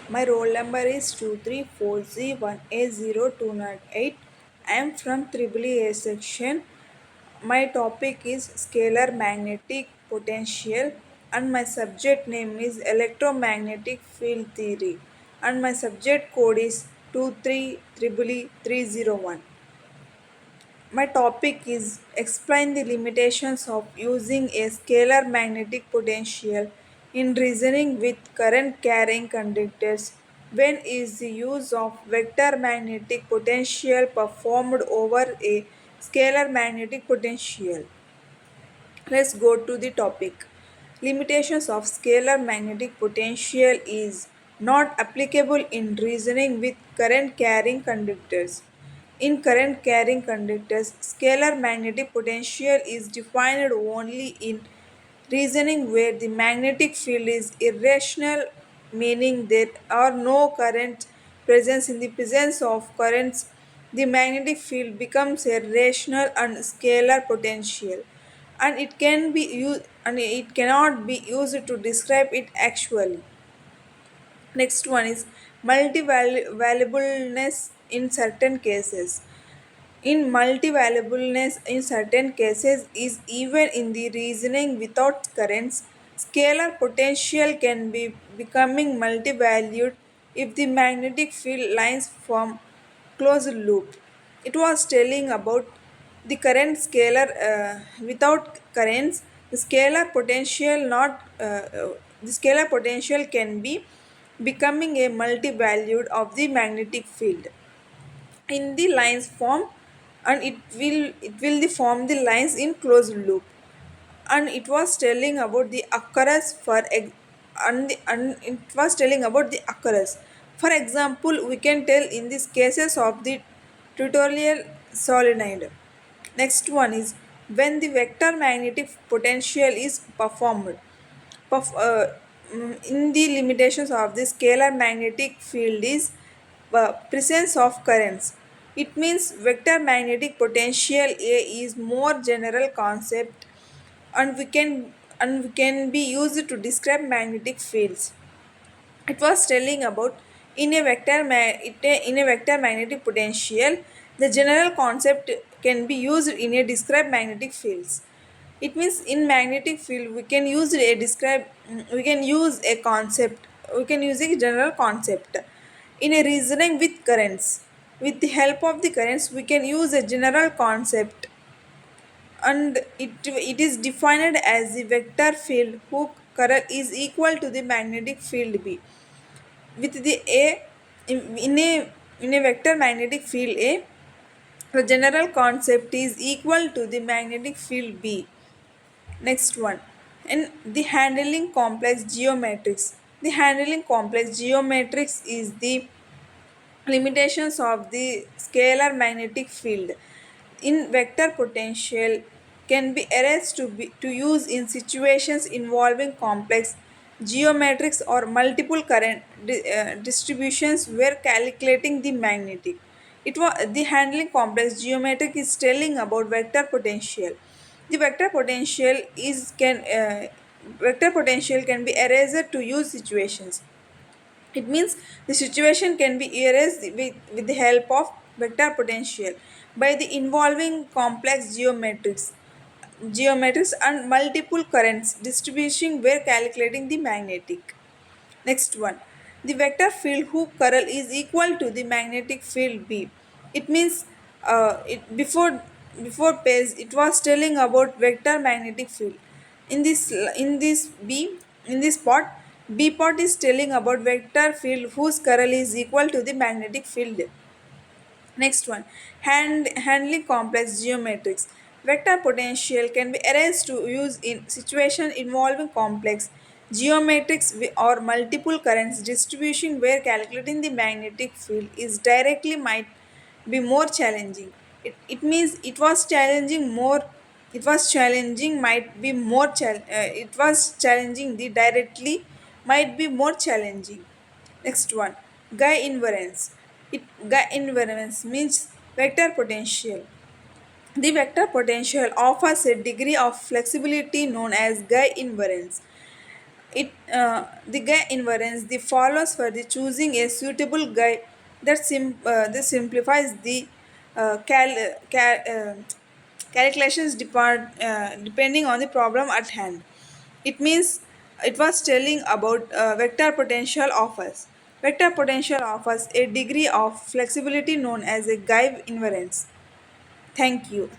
My roll number is 2340180208. I am from Triple A section. My topic is scalar magnetic potential and my subject name is electromagnetic field theory and my subject code is 2333301. My topic is explain the limitations of using a scalar magnetic potential in reasoning with current carrying conductors. When is the use of vector magnetic potential performed over a scalar magnetic potential? Let's go to the topic. Limitations of scalar magnetic potential is not applicable in reasoning with current carrying conductors. In current carrying conductors, scalar magnetic potential is defined only in reasoning where the magnetic field is irrational, meaning there are no currents present. In the presence of currents, the magnetic field becomes a rational and scalar potential, and it can be used and it cannot be used to describe it actually. Next one is multi-valuableness in certain cases. In multi-valuableness in certain cases is even in the reasoning without currents, scalar potential can be becoming multi-valued if the magnetic field lines form closed loop. It was telling about the current scalar without currents, the scalar potential not the scalar potential can be becoming a multi-valued of the magnetic field in the lines form, and it will the form the lines in closed loop, and it was telling about the occurrence and it was telling about the occurrence. For example, we can tell in these cases of the tutorial solenoid. Next one is when the vector magnetic potential is performed. In the limitations of the scalar magnetic field is presence of currents. It means vector magnetic potential A is more general concept, and we can be used to describe magnetic fields. It was telling about in a vector magnetic potential, the general concept can be used in a describe magnetic fields. It means in magnetic field we can use a concept, we can use a general concept in a reasoning with currents. With the help of the currents we can use a general concept, and it is defined as the vector field whose curl is equal to the magnetic field B. With the A in a vector magnetic field A, the general concept is equal to the magnetic field B. Next one, in the handling complex geometrics. The handling complex geometrics is the limitations of the scalar magnetic field in vector potential can be erased to use in situations involving complex geometrics or multiple current distributions where calculating the magnetic. It was the handling complex geometric is telling about vector potential. The vector potential can be erased to use situations. It means the situation can be erased with the help of vector potential by the involving complex geometrics and multiple currents distribution where calculating the magnetic. Next one, the vector field whose curl is equal to the magnetic field B. It means before page it was telling about vector magnetic field. In this part, B part is telling about vector field whose curl is equal to the magnetic field. Next one, handling complex geometrics. Vector potential can be arranged to use in situation involving complex geometrics or multiple currents distribution where calculating the magnetic field is directly might be more challenging. It means it was challenging the directly might be more challenging. Next one, Guy invariance. Guy invariance means vector potential. The vector potential offers a degree of flexibility known as Guy invariance. The guy invariance the follows for the choosing a suitable guy that simplifies the calculations depending on the problem at hand. It means it was telling about vector potential offers a degree of flexibility known as a guy invariance. Thank you.